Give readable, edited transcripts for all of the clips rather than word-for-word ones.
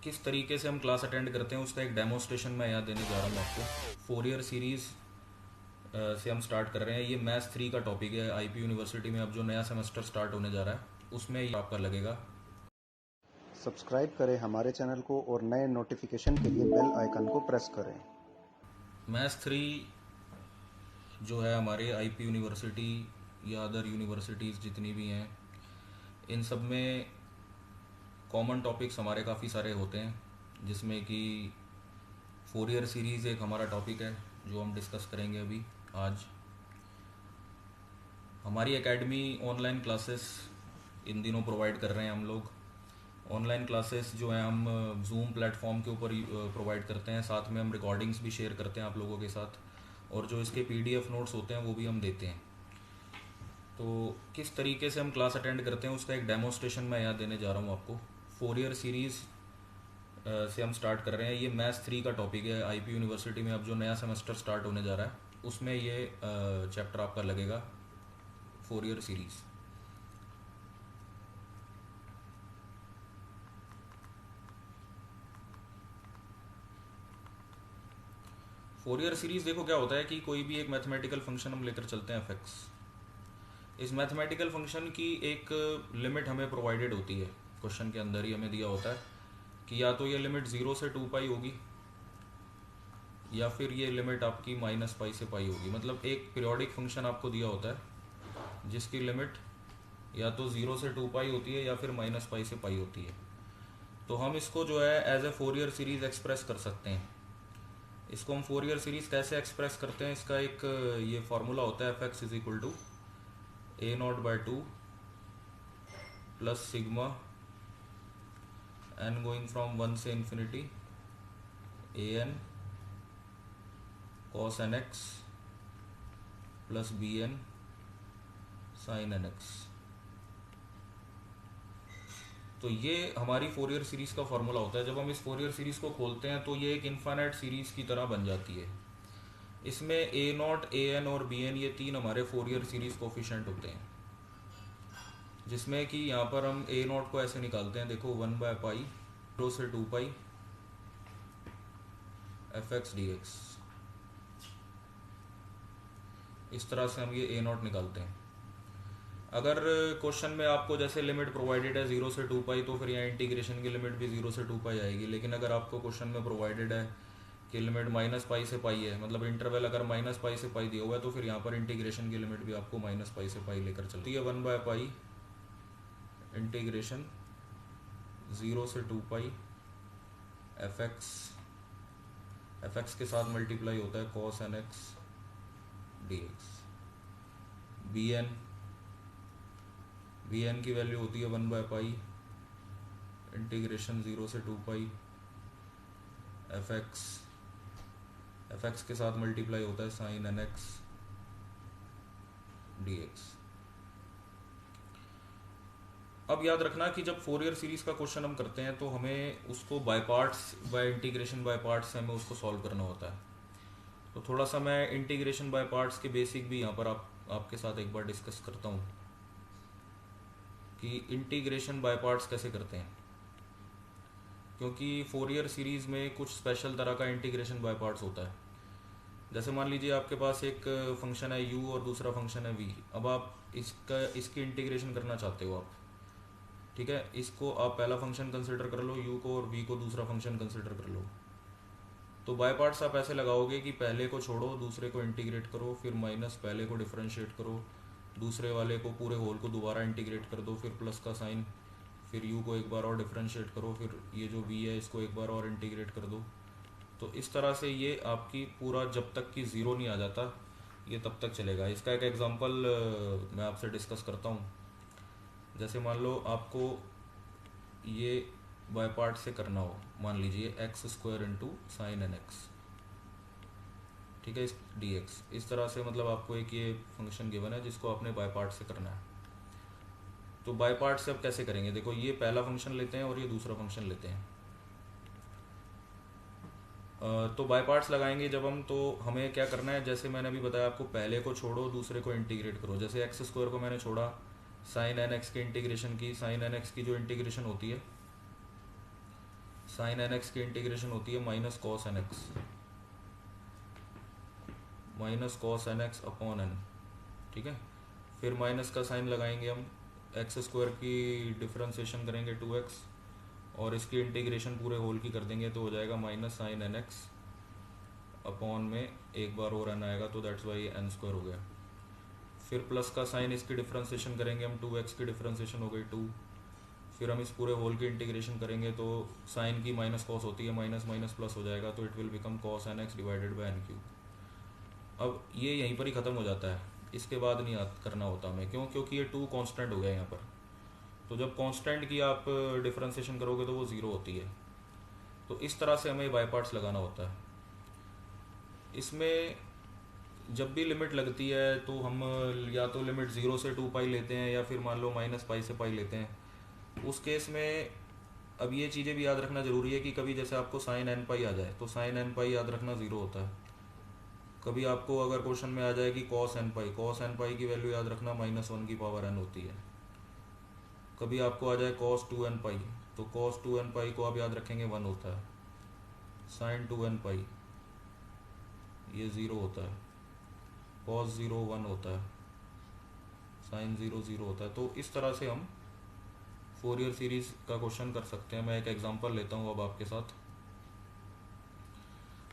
किस तरीके से हम क्लास अटेंड करते हैं उसका एक डेमोस्ट्रेशन मैं यहाँ देने जा रहा हूँ आपको। फोरियर सीरीज़ से हम स्टार्ट कर रहे हैं। ये मैथ्स 3 का टॉपिक है। आईपी यूनिवर्सिटी में अब जो नया सेमेस्टर स्टार्ट होने जा रहा है उसमें ये आपका लगेगा। सब्सक्राइब करें हमारे चैनल को और नए नोटिफिकेशन के लिए बेल आइकन को प्रेस करें। मैथ्स 3 जो है हमारे आईपी यूनिवर्सिटी या अदर यूनिवर्सिटीज़ जितनी भी हैं इन सब में कॉमन टॉपिक्स हमारे काफ़ी सारे होते हैं, जिसमें कि फोरियर सीरीज़ एक हमारा टॉपिक है जो हम डिस्कस करेंगे अभी आज। हमारी एकेडमी ऑनलाइन क्लासेस इन दिनों प्रोवाइड कर रहे हैं हम लोग। ऑनलाइन क्लासेस जो है हम जूम प्लेटफॉर्म के ऊपर प्रोवाइड करते हैं, साथ में हम रिकॉर्डिंग्स भी शेयर करते हैं आप लोगों के साथ, और जो इसके पीडीएफ नोट्स होते हैं वो भी हम देते हैं। तो किस तरीके से हम क्लास अटेंड करते हैं उसका एक डेमोस्ट्रेशन मैं यहाँ देने जा रहा हूँ आपको। फोरियर सीरीज़ से हम स्टार्ट कर रहे हैं। ये मैथ्स 3 का टॉपिक है। आईपी यूनिवर्सिटी में अब जो नया सेमेस्टर स्टार्ट होने जा रहा है उसमें ये चैप्टर आपका लगेगा, फोरियर सीरीज़। फोरियर सीरीज़ देखो क्या होता है कि कोई भी एक मैथमेटिकल फंक्शन हम लेकर चलते हैं एफ। इस मैथमेटिकल फंक्शन की एक लिमिट हमें प्रोवाइडेड होती है, क्वेश्चन के अंदर ही हमें दिया होता है कि या तो ये लिमिट 0 से 2 पाई होगी या फिर ये लिमिट आपकी -पाई से पाई होगी। मतलब एक पीरियोडिक फंक्शन आपको दिया होता है जिसकी लिमिट या तो 0 से 2 पाई होती है या फिर -पाई से पाई होती है। तो हम इसको जो है as a Fourier series express कर सकते हैं। इसको हम फोरियर सीरीज़ कैसे एक्सप्रेस करते हैं, इसका एक ये फार्मूला होता है F X is equal to a0/2 plus sigma n going from 1 से infinity an cos nx plus bn sin nx। तो ये हमारी फोरियर सीरीज़ का फार्मूला होता है। जब हम इस फोरियर सीरीज़ को खोलते हैं तो ये एक इन्फाइनाइट सीरीज़ की तरह बन जाती है। इसमें a0, an और bn ये तीन हमारे फोरियर सीरीज़ कोफिशिएंट होते हैं, जिसमें कि यहाँ पर हम a0 को ऐसे निकालते हैं, देखो 1/पाई 0 से 2 पाई एफ एक्स डी एक्स। इस तरह से हम ये a0 निकालते हैं। अगर क्वेश्चन में आपको जैसे लिमिट प्रोवाइडेड है 0 से 2 पाई तो फिर यहाँ इंटीग्रेशन की लिमिट भी 0 से 2 पाई आएगी। लेकिन अगर आपको क्वेश्चन में प्रोवाइडेड है कि लिमिट -पाई से पाई है, मतलब इंटरवल अगर -पाई से पाई दिया हुआ है, तो फिर यहाँ पर इंटीग्रेशन की लिमिट भी आपको -पाई से पाई लेकर चलती है। 1/पाई इंटीग्रेशन 0 से 2 पाई एफ एक्स के साथ मल्टीप्लाई होता है cos nx dx। bn की वैल्यू होती है 1/पाई इंटीग्रेशन 0 से 2 पाई एफ एक्स के साथ मल्टीप्लाई होता है sin nx dx। अब याद रखना कि जब फोरियर सीरीज़ का क्वेश्चन हम करते हैं तो हमें उसको by parts, bye integration by parts से हमें उसको सॉल्व करना होता है। तो थोड़ा सा मैं इंटीग्रेशन बाय पार्ट्स के बेसिक भी यहाँ पर आपके साथ एक बार डिस्कस करता हूँ कि इंटीग्रेशन बाय पार्ट्स कैसे करते हैं, क्योंकि फोरियर सीरीज़ में कुछ स्पेशल तरह का इंटीग्रेशन बाय पार्ट्स होता है। जैसे मान लीजिए आपके पास एक फंक्शन है u और दूसरा फंक्शन है v। अब आप इसकी इंटीग्रेशन करना चाहते हो आप, ठीक है। इसको आप पहला फंक्शन कंसिडर कर लो u को, और v को दूसरा फंक्शन कंसिडर कर लो। तो बाय पार्ट्स आप ऐसे लगाओगे कि पहले को छोड़ो, दूसरे को इंटीग्रेट करो, फिर माइनस पहले को डिफरेंशिएट करो, दूसरे वाले को पूरे होल को दोबारा इंटीग्रेट कर दो, फिर प्लस का साइन, फिर u को एक बार और डिफरेंशिएट करो, फिर ये जो v है इसको एक बार और इंटीग्रेट कर दो। तो इस तरह से ये आपकी पूरा जब तक कि ज़ीरो नहीं आ जाता ये तब तक चलेगा। इसका एक एग्जांपल मैं आपसे डिस्कस करता हूँ। जैसे मान लो आपको ये बाय पार्ट से करना हो, मान लीजिए x² इंटू साइन nx, ठीक है, इस dx। इस तरह से मतलब आपको एक ये फंक्शन गिवन है जिसको आपने बाय पार्ट से करना है। तो बाय पार्ट से अब कैसे करेंगे, देखो ये पहला फंक्शन लेते हैं और ये दूसरा फंक्शन लेते हैं। तो बाय पार्ट्स लगाएंगे जब हम, तो हमें क्या करना है, जैसे मैंने अभी बताया आपको, पहले को छोड़ो दूसरे को इंटीग्रेट करो। जैसे x² को मैंने छोड़ा, साइन nx के इंटीग्रेशन की, साइन nx की जो इंटीग्रेशन होती है साइन एन एक्स की इंटीग्रेशन होती है minus cos N X, minus cos N X upon N, ठीक है। फिर माइनस का साइन लगाएंगे हम, एक्स स्क्वायर की डिफ्रेंसिएशन करेंगे 2x और इसकी इंटीग्रेशन पूरे होल की कर देंगे तो हो जाएगा minus sine N X upon में एक बार और एन आएगा तो दैट्स वाई एन स्क्वायर हो गया। फिर प्लस का साइन इसकी डिफ्रेंसिएशन करेंगे हम, 2x की डिफ्रेंसिएशन हो गई 2। फिर हम इस पूरे होल की इंटीग्रेशन करेंगे तो साइन की माइनस कॉस होती है, माइनस माइनस प्लस हो जाएगा तो it will become cos N X divided by N cube. अब ये यहीं पर ही ख़त्म हो जाता है, इसके बाद नहीं करना होता हमें, क्यों? क्योंकि ये 2 कांस्टेंट हो गया यहाँ पर। तो जब कांस्टेंट की आप डिफ्रेंसिएशन करोगे तो वो ज़ीरो होती है। तो इस तरह से हमें बाई पार्ट्स लगाना होता है। इसमें जब भी लिमिट लगती है तो हम या तो लिमिट 0 से 2 पाई लेते हैं या फिर मान लो माइनस पाई से पाई लेते हैं। उस केस में अब ये चीज़ें भी याद रखना ज़रूरी है कि कभी जैसे आपको साइन एन पाई आ जाए तो साइन एन पाई याद रखना 0 होता है। कभी आपको अगर क्वेश्चन में आ जाए कि कॉस एन पाई की वैल्यू याद रखना -1 की पावर n होती है। कभी आपको आ जाए कॉस 2n पाई तो कॉस 2n पाई को आप याद रखेंगे 1 होता है। साइन 2n पाई ये 0 होता है, कॉस 0 1 होता है, साइन 0 0 होता है। तो इस तरह से हम फोरियर सीरीज का क्वेश्चन कर सकते हैं। मैं एक एग्जांपल लेता हूँ अब आपके साथ।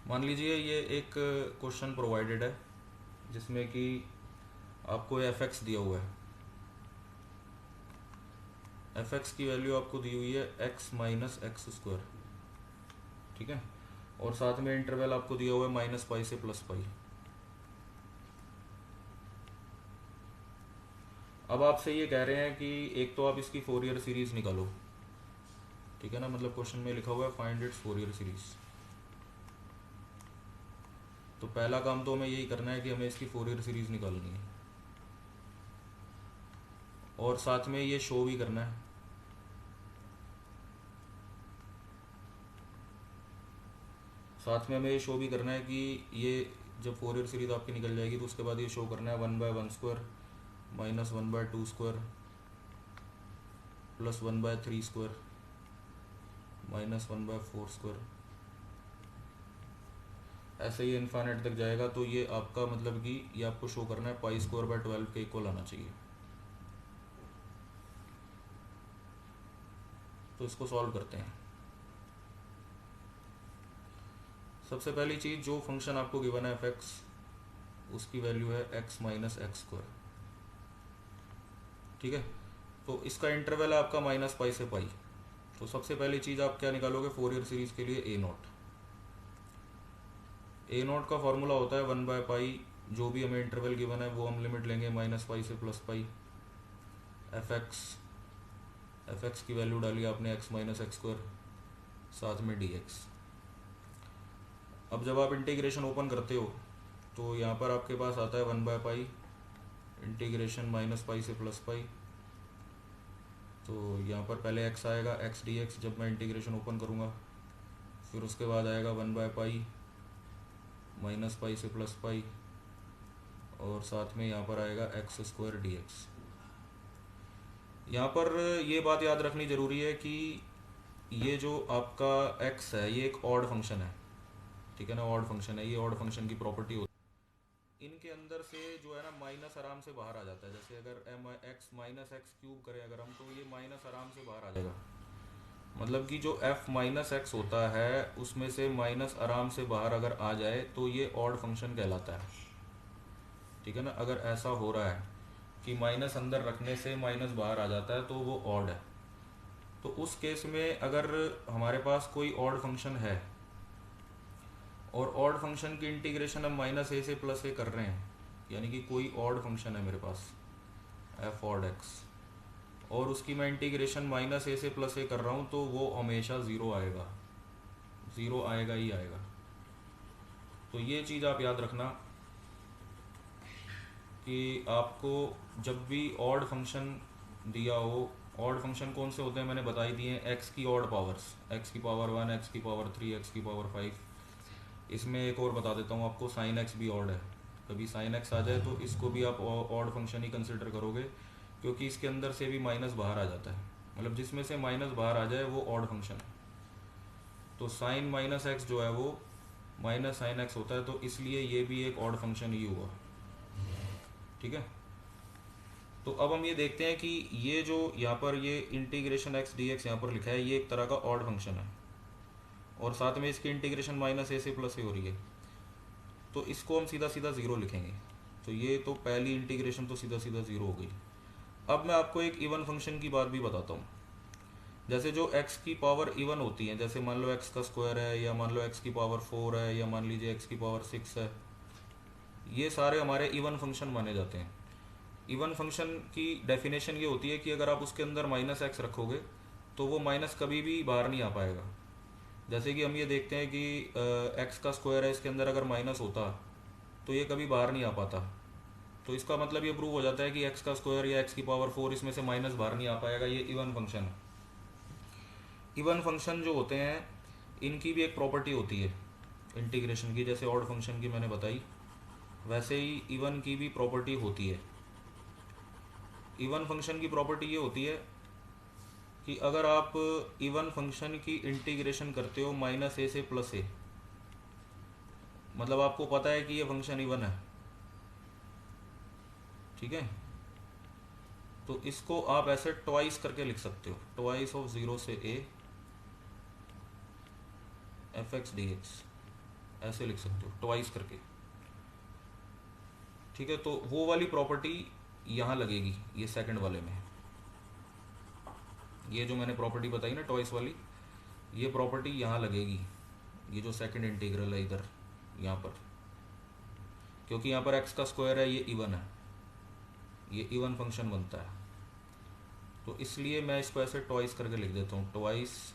मान लीजिए ये एक क्वेश्चन प्रोवाइडेड है जिसमें कि आपको एफ एक्स दिया हुआ है, एफ एक्स की वैल्यू आपको दी हुई है एक्स माइनस एक्स स्क्वायर, ठीक है। और साथ में इंटरवल आपको दिया हुआ है माइनस पाई से प्लस पाई। अब आपसे ये कह रहे हैं कि एक तो आप इसकी फोरियर सीरीज निकालो, ठीक है ना, मतलब क्वेश्चन में लिखा हुआ है फाइंड इट्स फोरियर सीरीज। तो पहला काम तो हमें यही करना है कि हमें इसकी फोरियर सीरीज निकालनी है और साथ में ये शो भी करना है। साथ में हमें ये शो भी करना है कि ये जब फोरियर सीरीज आपकी निकल जाएगी तो उसके बाद ये शो करना है 1/1² माइनस 1/2² प्लस 1/3² माइनस 1/4², ऐसे ही इन्फाइनाइट तक जाएगा। तो ये आपका मतलब कि ये आपको शो करना है π² के इक्वल आना चाहिए। तो इसको सॉल्व करते हैं। सबसे पहली चीज़, जो फंक्शन आपको गिवन है f(x) उसकी वैल्यू है x माइनस x², ठीक है। तो इसका इंटरवल है आपका माइनस पाई से पाई। तो सबसे पहली चीज़ आप क्या निकालोगे फोरियर सीरीज के लिए? ए नोट का फॉर्मूला होता है 1/पाई, जो भी हमें इंटरवल गिवन है वो हम लिमिट लेंगे माइनस पाई से प्लस पाई। एफ एक्स की वैल्यू डाली आपने x माइनस x², साथ में dx। अब जब आप इंटीग्रेशन ओपन करते हो तो यहाँ पर आपके पास आता है 1/पाई इंटीग्रेशन माइनस पाई से प्लस पाई। तो यहाँ पर पहले x आएगा x dx जब मैं इंटीग्रेशन ओपन करूँगा, फिर उसके बाद आएगा 1/पाई माइनस पाई से प्लस पाई और साथ में यहाँ पर आएगा x² dx। यहाँ पर ये बात याद रखनी ज़रूरी है कि ये जो आपका x है ये एक ऑड फंक्शन है, ठीक है ना, ऑड फंक्शन है। ये ऑड फंक्शन की प्रॉपर्टी होती है, इनके अंदर से जो है ना माइनस आराम से बाहर आ जाता है। जैसे अगर x माइनस एक्स क्यूब करें अगर हम, तो ये माइनस आराम से बाहर आ जाएगा। मतलब कि जो f माइनस एक्स होता है उसमें से माइनस आराम से बाहर अगर आ जाए तो ये ऑड फंक्शन कहलाता है, ठीक है ना। अगर ऐसा हो रहा है कि माइनस अंदर रखने से माइनस बाहर आ जाता है तो वो ऑड है। तो उस केस में अगर हमारे पास कोई ऑड फंक्शन है और ऑड फंक्शन की इंटीग्रेशन हम -a से +a कर रहे हैं, यानी कि कोई ऑड फंक्शन है मेरे पास f ऑड x और उसकी मैं इंटीग्रेशन -a से +a कर रहा हूँ, तो वो हमेशा 0 आएगा, 0 आएगा ही आएगा। तो ये चीज़ आप याद रखना कि आपको जब भी ऑड फंक्शन दिया हो, ऑड फंक्शन कौन से होते हैं मैंने बता ही दिए हैं, x की ऑड पावर्स, x की पावर 1, x की पावर 3, x की पावर 5। इसमें एक और बता देता हूँ आपको, साइन x भी ऑड है। कभी साइन x आ जाए तो इसको भी आप ऑड फंक्शन ही कंसिडर करोगे, क्योंकि इसके अंदर से भी माइनस बाहर आ जाता है। मतलब जिसमें से माइनस बाहर आ जाए वो ऑड फंक्शन है। तो साइन माइनस एक्स जो है वो माइनस साइन एक्स होता है, तो इसलिए ये भी एक ऑड फंक्शन ही हुआ। ठीक है, तो अब हम ये देखते हैं कि ये जो यहाँ पर ये इंटीग्रेशन एक्स डी एक्स यहाँ पर लिखा है, ये एक तरह का ऑड फंक्शन है और साथ में इसकी इंटीग्रेशन माइनस ए से प्लस ए हो रही है, तो इसको हम सीधा सीधा ज़ीरो लिखेंगे। तो ये तो पहली इंटीग्रेशन तो सीधा सीधा ज़ीरो हो गई। अब मैं आपको एक इवन फंक्शन की बात भी बताता हूँ। जैसे जो x की पावर इवन होती है, जैसे मान लो x का स्क्वायर है, या मान लो x की पावर 4 है, या मान लीजिए x की पावर 6 है, ये सारे हमारे इवन फंक्शन माने जाते हैं। इवन फंक्शन की डेफिनेशन ये होती है कि अगर आप उसके अंदर माइनस एक्स रखोगे तो वो माइनस कभी भी बाहर नहीं आ पाएगा। जैसे कि हम ये देखते हैं कि एक्स का स्क्वायर है, इसके अंदर अगर माइनस होता तो ये कभी बाहर नहीं आ पाता। तो इसका मतलब ये प्रूव हो जाता है कि एक्स का स्क्वायर या एक्स की पावर 4 इसमें से माइनस बाहर नहीं आ पाएगा, ये इवन फंक्शन है। इवन फंक्शन जो होते हैं इनकी भी एक प्रॉपर्टी होती है इंटीग्रेशन की, जैसे ऑड फंक्शन की मैंने बताई, वैसे ही इवन की भी प्रॉपर्टी होती है। इवन फंक्शन की प्रॉपर्टी ये होती है कि अगर आप इवन फंक्शन की इंटीग्रेशन करते हो माइनस ए से प्लस ए, मतलब आपको पता है कि ये फंक्शन इवन है, ठीक है, तो इसको आप ऐसे ट्वाइस करके लिख सकते हो, ट्वाइस ऑफ जीरो से A F x D x, ऐसे लिख सकते हो ट्वाइस करके। ठीक है, तो वो वाली प्रॉपर्टी यहाँ लगेगी, ये सेकंड वाले में। ये जो मैंने प्रॉपर्टी बताई ना ट्वाइस वाली, ये प्रॉपर्टी यहाँ लगेगी, ये जो सेकंड इंटीग्रल है इधर यहाँ पर, क्योंकि यहाँ पर एक्स का स्क्वायर है, ये इवन है, ये इवन फंक्शन बनता है, तो इसलिए मैं इसको ऐसे ट्वाइस करके लिख देता हूँ, ट्वाइस।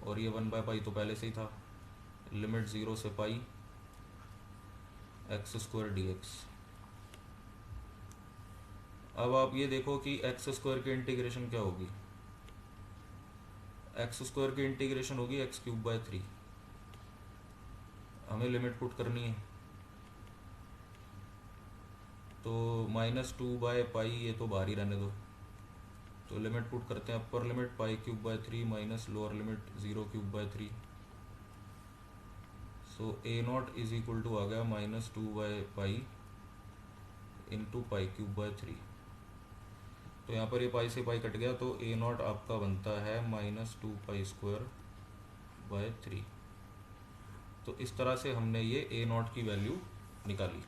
और ये 1/पाई तो पहले से ही था, लिमिट 0 से पाई एक्स स्क्वायर डी एक्स। अब आप ये देखो कि एक्स स्क्वायर की इंटीग्रेशन क्या होगी, एक्स स्क्वायर की इंटीग्रेशन होगी x³ 3। हमें लिमिट पुट करनी है, तो -2/पाई ये तो बाहर ही रहने दो, तो लिमिट पुट करते हैं, upper limit π³ 3 minus lower limit 0³ 3। So a0 is equal to आ गया -2/पाई इंटू π³/3। तो यहाँ पर ये पाई से पाई कट गया, तो a0 आपका बनता है -2π² 3। तो इस तरह से हमने ये a0 की वैल्यू निकाली।